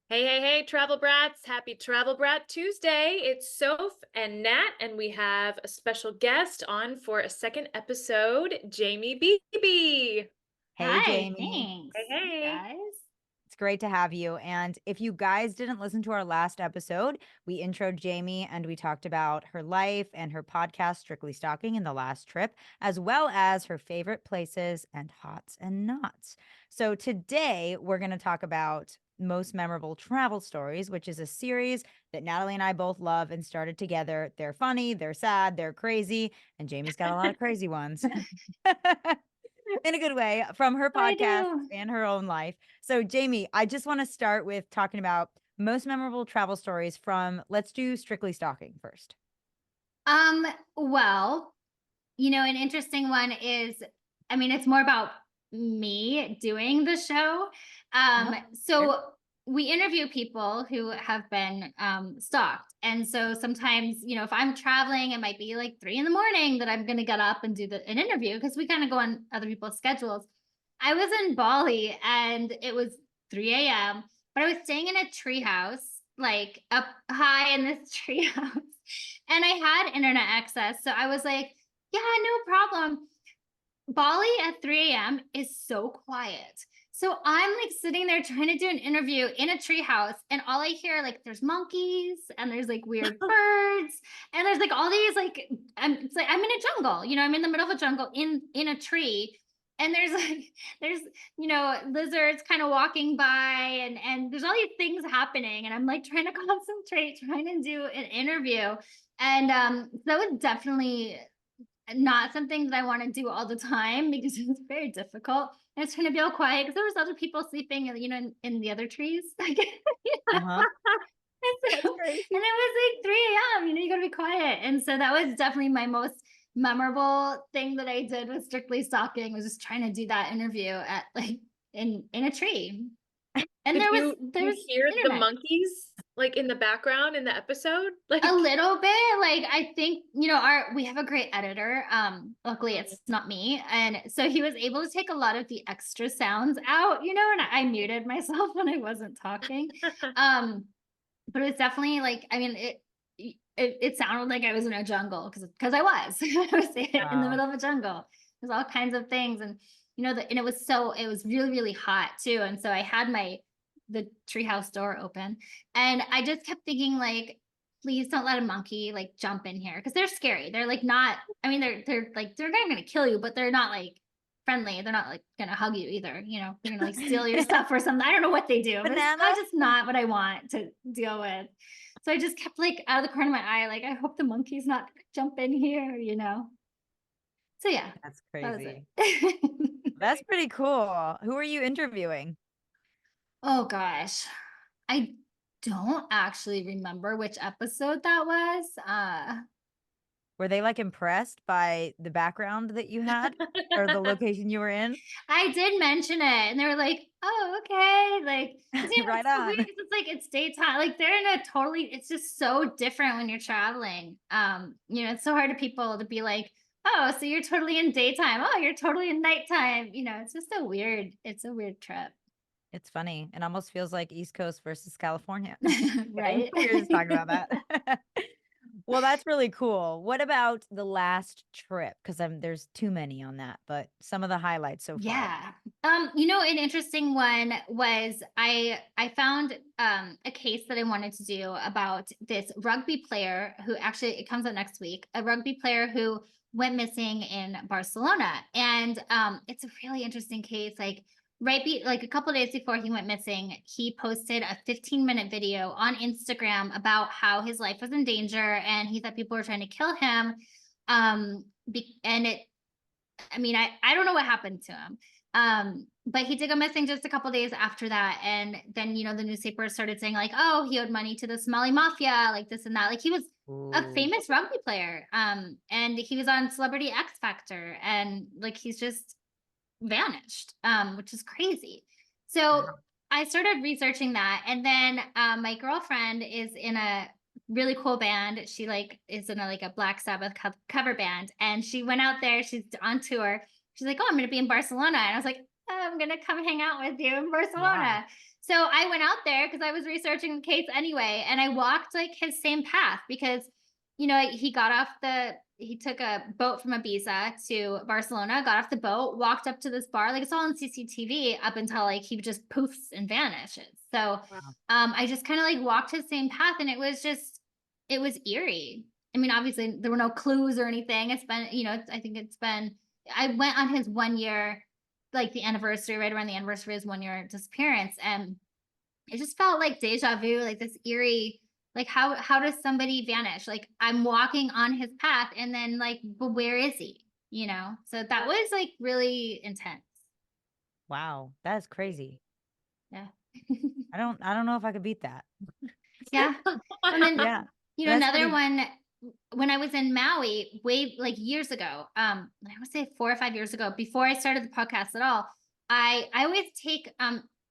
Hey, Travel Brats. Happy Travel Brat Tuesday. It's Soph and Nat, and we have a special guest on for a second episode, Jamie Beebe. Hey, Hi, Jamie. thanks. Hey, Hey, hey. guys. It's great to have you. And if you guys didn't listen to our last episode, we introed Jamie and we talked about her life and her podcast, Strictly Stalking, in the last trip, as well as her favorite places and hots and nots. So today we're going to talk about most memorable travel stories, which is a series that Natalie and I both love and started together. They're funny, they're sad, they're crazy, and Jamie's got a lot of crazy ones. In a good way from her I podcast do. and her own life. So, Jamie, I just want to start with talking about most memorable travel stories from let's do Strictly Stalking first. Um, well, an interesting one is, it's more about me doing the show. Uh-huh. Sure. So we interview people who have been stalked. And so sometimes, if I'm traveling, it might be like 3 in the morning that I'm going to get up and do an interview because we kind of go on other people's schedules. I was in Bali and it was 3 a.m., but I was staying in a treehouse, like up high in this treehouse, and I had internet access. So I was like, yeah, no problem. Bali at 3 a.m. is so quiet. So I'm like sitting there trying to do an interview in a treehouse, and all I hear like there's monkeys and there's like weird birds and there's like all these like it's like I'm in a jungle, I'm in the middle of a jungle in a tree, and there's like there's lizards kind of walking by, and there's all these things happening, and I'm like trying to concentrate, trying to do an interview, and that was definitely not something that I want to do all the time because it's very difficult. And it's trying to be all quiet because there was other people sleeping, in the other trees. And Uh-huh. so, That's and crazy. it was like 3 a.m. You got to be quiet. And so that was definitely my most memorable thing that I did with Strictly Stalking, was just trying to do that interview at like in a tree. And Did there was you there's hear the internet. monkeys like in the background in the episode? A Like, little bit. Like, I think, our we have a great editor. Luckily it's not me. And so he was able to take a lot of the extra sounds out, and I muted myself when I wasn't talking. Um, but it was definitely like, it sounded like I was in a jungle because I was. I was in the Wow. middle of a jungle. There's all kinds of things. And and it was really, really hot too. And so I had the treehouse door open, and I just kept thinking like, please don't let a monkey like jump in here because they're scary. They're like not, they're like they're not gonna kill you, but they're not like friendly. They're not like gonna hug you either. They're gonna like steal your stuff or something. I don't know what they do, but it's Banana? probably just not what I want to deal with. So I just kept like out of the corner of my eye, like, I hope the monkey's not gonna jump in here. So yeah, That's that was crazy. it. That's pretty cool. Who are you interviewing? Oh gosh. I don't actually remember which episode that was. Were they like impressed by the background that you had or the location you were in? I did mention it, and they were like, "Oh, okay." Like, 'cause, Right it's so weird on. 'cause it's like it's daytime. Like they're in a totally. It's just so different when you're traveling. It's so hard to people to be like, "Oh, so you're totally in daytime. Oh, you're totally in nighttime." It's just a weird. It's a weird trip, It's funny. It almost feels like East Coast versus California. right? We were just talking about that. Well, that's really cool. What about the last trip? Because there's too many on that, but some of the highlights so far. Yeah. An interesting one was I found a case that I wanted to do about this rugby player who, actually, it comes out next week, a rugby player who went missing in Barcelona. And it's a really interesting case. Like like a couple of days before he went missing, he posted a 15-minute video on Instagram about how his life was in danger and he thought people were trying to kill him. And I don't know what happened to him. But he did go missing just a couple days after that. And then, the newspaper started saying, like, oh, he owed money to the Somali mafia, like this and that. Like he was a Ooh. famous rugby player. And he was on Celebrity X Factor, and like he's just vanished, which is crazy. So Wow. I started researching that. And then my girlfriend is in a really cool band. She like is in a Black Sabbath cover band, and she went out there. She's on tour. She's like, "Oh, I'm going to be in Barcelona," and I was like, "Oh, I'm going to come hang out with you in Yeah. Barcelona." So I went out there because I was researching the case anyway, and I walked like his same path because, he took a boat from Ibiza to Barcelona, got off the boat, walked up to this bar, like it's all on CCTV up until like he just poofs and vanishes. So, Wow. I just kind of like walked his same path, and it was eerie. I mean, obviously there were no clues or anything. It's been, I think I went on his 1 year, like the anniversary, right around the anniversary of his 1 year disappearance. And it just felt like deja vu, like this eerie, like how does somebody vanish? Like I'm walking on his path and then like, but where is he? So that was like really intense. Wow, that is crazy. Yeah. I don't know if I could beat that. Yeah. And then, Yeah, that's another pretty. one when I was in Maui, way like years ago, I would say 4 or 5 years ago, before I started the podcast at all, I always take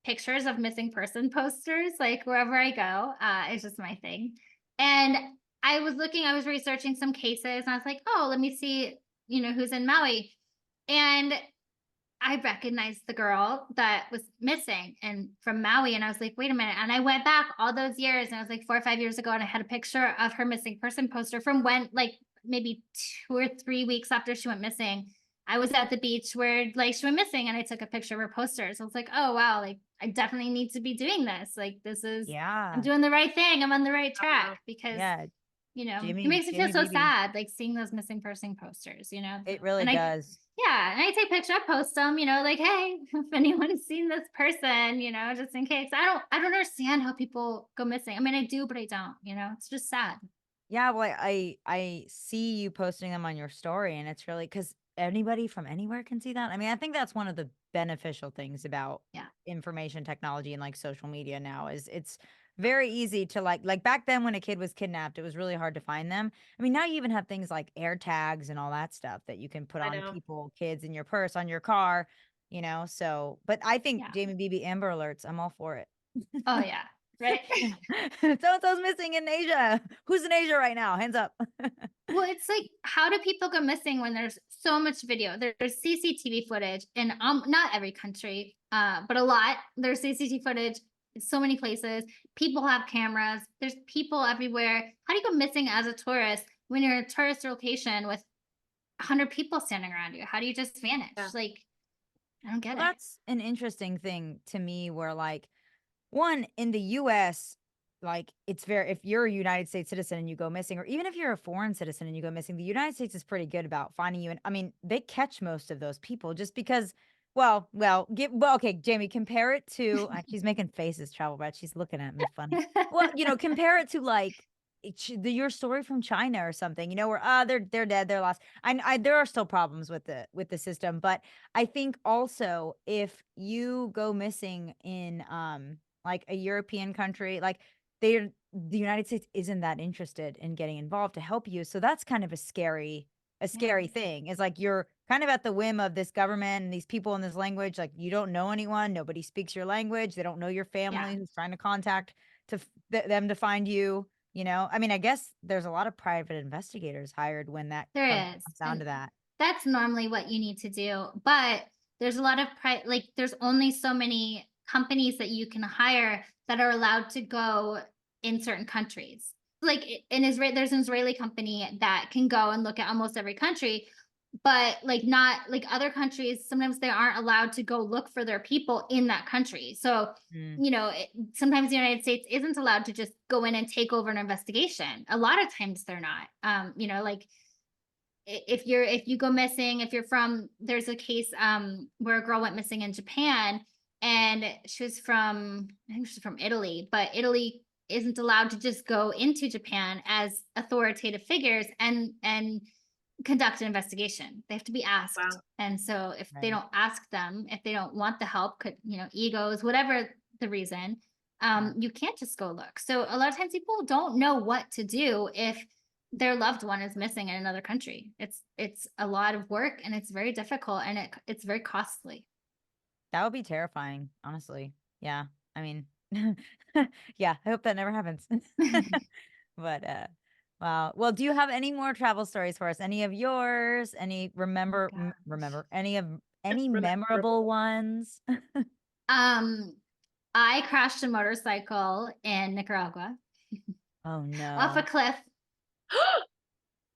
pictures of missing person posters, like wherever I go. It's just my thing. And I was researching some cases, and I was like, oh, let me see, who's in Maui. And I recognized the girl that was missing and from Maui. And I was like, wait a minute. And I went back all those years, and I was like 4 or 5 years ago, and I had a picture of her missing person poster from when, like maybe 2 or 3 weeks after she went missing. I was at the beach where like she went missing, and I took a picture of her poster. So I was like, oh wow, like I definitely need to be doing this. Like I'm Yeah, doing the right thing. I'm on the right track Wow. because yeah. it makes me feel Jamie so Beebe. sad, like seeing those missing person posters. It really And does. yeah, and I take pictures, I post them, like, hey, if anyone's seen this person, just in case. I don't understand how people go missing. I mean, I do, but I don't, it's just sad. Yeah, well, I see you posting them on your story, and it's really because anybody from anywhere can see that. I mean, I think that's one of the beneficial things about Yeah. information technology and like social media now is it's very easy to like back then when a kid was kidnapped, it was really hard to find them. I mean, now you even have things like air tags and all that stuff that you can put I on know. people, kids in your purse, on your car, so but I think Yeah. Jamie BB Amber Alerts, I'm all for it. Oh, yeah. Right. So-and-so's missing in Asia. Who's in Asia right now? Hands up. Well, it's like, how do people go missing when there's so much video? There's CCTV footage in not every country, but a lot. There's CCTV footage in so many places. People have cameras. There's people everywhere. How do you go missing as a tourist when you're in a tourist location with 100 people standing around you? How do you just vanish? Yeah. Like, I don't get Well, it. that's an interesting thing to me where like one in the US, like it's very if you're a United States citizen and you go missing, or even if you're a foreign citizen and you go missing, the United States is pretty good about finding you. And I mean, they catch most of those people just because, okay, Jamie, compare it to she's making faces, travel rat. She's looking at me funny. Well, compare it to like your story from China or something, where they're dead, they're lost. There are still problems with the system, but I think also if you go missing in like a European country, like the United States isn't that interested in getting involved to help you. So that's kind of a Yeah. scary thing. Is like you're kind of at the whim of this government and these people in this language. Like you don't know anyone, nobody speaks your language, they don't know your Yeah. family who's trying to contact them to find you. I mean, I guess there's a lot of private investigators hired when that There is. comes down And to that. that's normally what you need to do. But there's a lot of like there's only so many companies that you can hire that are allowed to go in certain countries. Like in Israel, there's an Israeli company that can go and look at almost every country, but like not like other countries, sometimes they aren't allowed to go look for their people in that country. So, Mm, sometimes the United States isn't allowed to just go in and take over an investigation. A lot of times they're not. Like if you go missing, if you're from there's a case where a girl went missing in Japan, and she was from I think she's from Italy, but Italy isn't allowed to just go into Japan as authoritative figures and conduct an investigation. They have to be asked. Wow. And so if they right. don't ask them, if they don't want the help, could, egos, whatever the reason, Yeah. you can't just go look. So a lot of times people don't know what to do if their loved one is missing in another country. It's a lot of work, and it's very difficult, and it's very costly. That would be terrifying, honestly. Yeah. I mean, yeah, I hope that never happens. But wow. Well, do you have any more travel stories for us? Any of yours? Any Oh gosh. remember any Rememberable. memorable ones? Um I crashed a motorcycle in Nicaragua Oh off a no. cliff.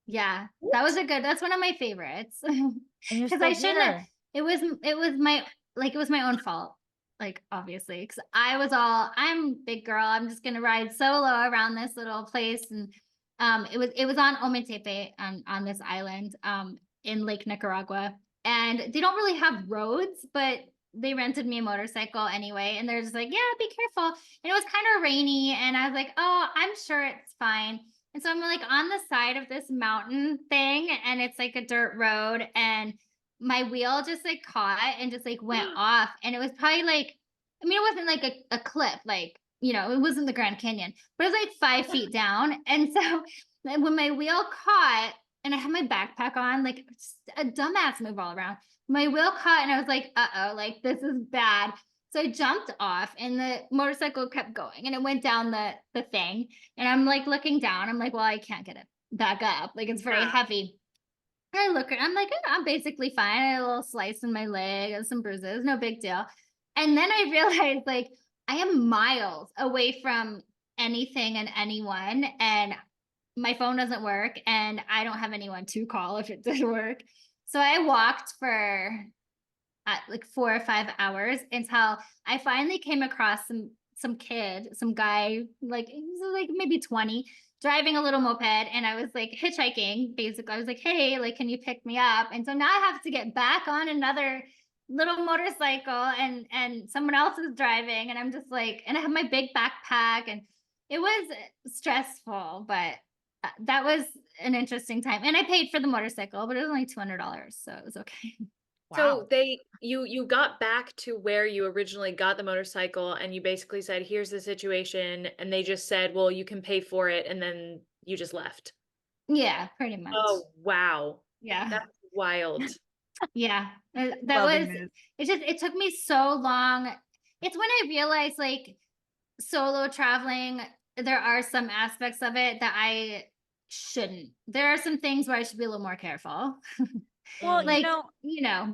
Yeah, What? that's one of my favorites. And you're Because still I shouldn't have, here. it was my own fault. Like, obviously, because I'm big girl. I'm just gonna ride solo around this little place. And it was on Ometepe on this island in Lake Nicaragua. And they don't really have roads, but they rented me a motorcycle anyway. And they're just like, yeah, be careful. And it was kind of rainy. And I was like, oh, I'm sure it's fine. And so I'm like on the side of this mountain thing, and it's like a dirt road, and my wheel just like caught and just like went off. And it was probably like, I mean, it wasn't like a cliff, like, it wasn't the Grand Canyon, but it was like 5 feet down. And so when my wheel caught, and I had my backpack on, like a dumbass move all around, my wheel caught, and I was like, uh oh, like this is bad. So I jumped off, and the motorcycle kept going, and it went down the thing. And I'm like looking down. I'm like, well, I can't get it back up. Like it's very Yeah. heavy. And I look, I'm like, I'm basically fine. I had a little slice in my leg and some bruises, no big deal. And then I realized like I am miles away from anything and anyone, and my phone doesn't work, and I don't have anyone to call if it did work. So I walked for like 4 or 5 hours until I finally came across some guy, like he was like maybe 20, driving a little moped, and I was like hitchhiking basically. I was like, hey, like, can you pick me up? And so now I have to get back on another little motorcycle, and someone else is driving, and I'm just like, and I have my big backpack, and it was stressful, but that was an interesting time. And I paid for the motorcycle, but it was only $200, so it was okay. So Wow. you got back to where you originally got the motorcycle and you basically said, here's the situation. And they just said, well, you can pay for it. And then you just left. Yeah, pretty much. Oh, wow. Yeah. That's wild. Yeah. That Loving was, this. it took me so long. It's when I realized like solo traveling, there are some aspects of it that I shouldn't. There are some things where I should be a little more careful. Well, Mm. Like,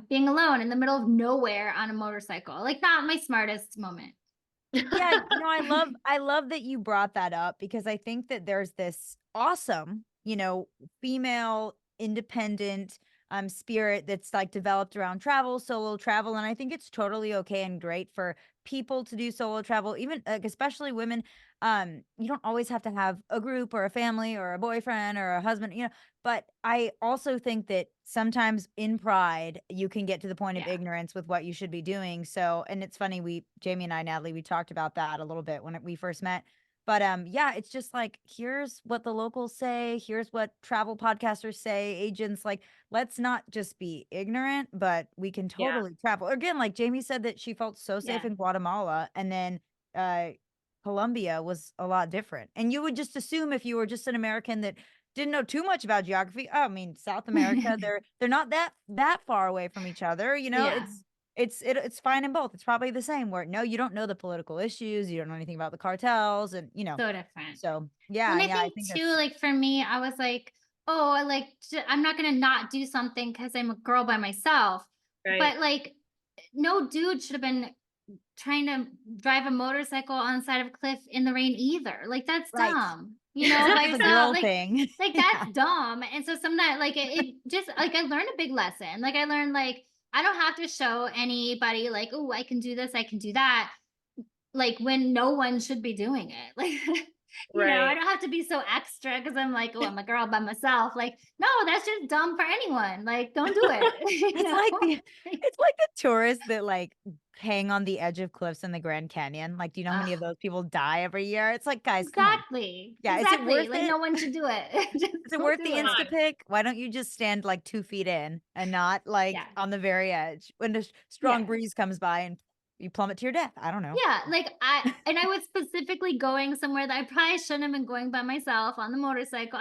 being alone in the middle of nowhere on a motorcycle, like not my smartest moment. yeah, I love that you brought that up because I think that there's this awesome, female independent spirit that's like developed around travel, solo travel, and I think it's totally okay and great for people to do solo travel, even like especially women. You don't always have to have a group or a family or a boyfriend or a husband, but I also think that sometimes in pride, you can get to the point of Yeah. ignorance with what you should be doing. So, and it's funny, Jamie and I, Natalie, we talked about that a little bit when we first met. But yeah, it's just like, here's what the locals say, here's what travel podcasters say, agents, like, let's not just be ignorant, but we can Yeah. totally travel. Again, like Jamie said that she felt so safe Yeah. in Guatemala, and then uh Colombia was a lot different. And you would just assume if you were just an American that didn't know too much about geography. Oh, I mean, South America, they're not that far away from each other. Yeah. It's fine in both. It's probably the same. Where no, you don't know the political issues, you don't know anything about the cartels, and So different. So Well, yeah, and I yeah, I think think too, that's like for me, I was like, oh, I'm not gonna not do something because I'm a girl by myself. Right. But like, no dude should have been trying to drive a motorcycle on the side of a cliff in the rain either. Like that's right. dumb. It's By just a yourself, girl thing. like Yeah. that's dumb. And so sometimes like it just like I learned a big lesson. Like I learned like I don't have to show anybody like, oh, I can do this, I can do that, like when no one should be doing it. Like, I Right. don't have to be so extra because I'm like, oh, I'm a girl by myself. Like, no, that's just dumb for anyone. Like, don't do it. It's like the tourists that like hang on the edge of cliffs in the Grand Canyon. Like, do you know how many of Ugh, those people die every year? It's like, guys, come on. exactly. Yeah, is it Exactly. worth Like, it? no one should do it. Just Is it don't worth the do Come it. on. insta pick? Why don't you just stand like 2 feet in and not like Yeah. on the very edge when a strong Yeah. breeze comes by and you plummet to your death? I don't know. Yeah. Like, I was specifically going somewhere that I probably shouldn't have been going by myself on the motorcycle.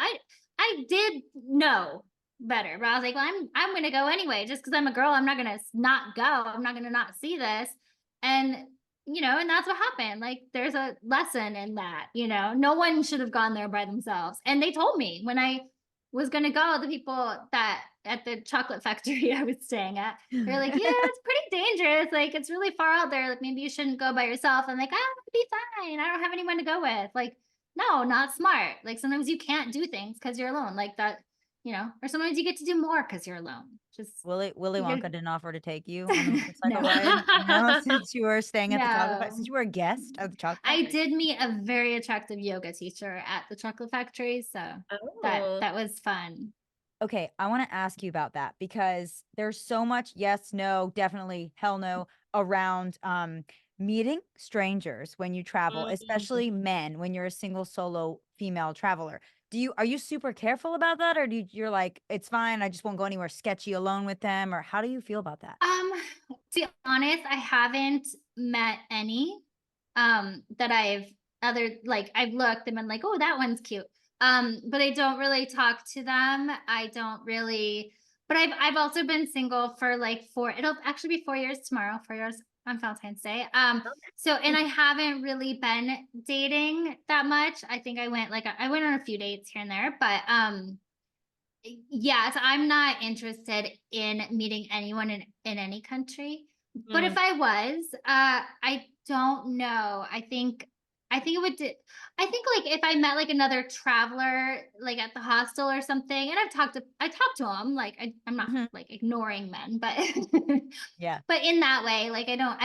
I did know better, but I was like, well, I'm going to go anyway, just because I'm a girl. I'm not going to not go. I'm not going to not see this. And, and that's what happened. Like, there's a lesson in that, no one should have gone there by themselves. And they told me when I was going to go, the people that at the chocolate factory I was staying at. They're like, yeah, it's pretty dangerous. Like, it's really far out there. Like, maybe you shouldn't go by yourself. I'm like, I'll be fine. I don't have anyone to go with. Like, no, not smart. Like, sometimes you can't do things because you're alone. Like that, or sometimes you get to do more because you're alone. Just Willy you're Wonka didn't offer to take you on the motorcycle no. ride, since you were staying at the chocolate factory, since No. you were a guest at the chocolate I factory. did meet a very attractive yoga teacher at the chocolate factory, so that Oh. that was fun. Okay, I want to ask you about that because there's so much yes, no, definitely, hell no around meeting strangers when you travel, Mm. especially men when you're a single solo female traveler. Are you super careful about that, or you're like, it's fine, I just won't go anywhere sketchy alone with them, or how do you feel about that? Um, to be honest, I haven't met any that I've looked and been like, oh, that one's cute. But I don't really talk to them. I don't really, but I've also been single for like it'll actually be 4 years tomorrow, 4 years on Valentine's Day. And I haven't really been dating that much. I think I went on a few dates here and there, but yes, I'm not interested in meeting anyone in any country. But if Mm. I was, I don't know. I think it would I think like if I met like another traveler like at the hostel or something, and I talked to them, like I'm not Mhm. like ignoring men, but Yeah. but in that way, like I don't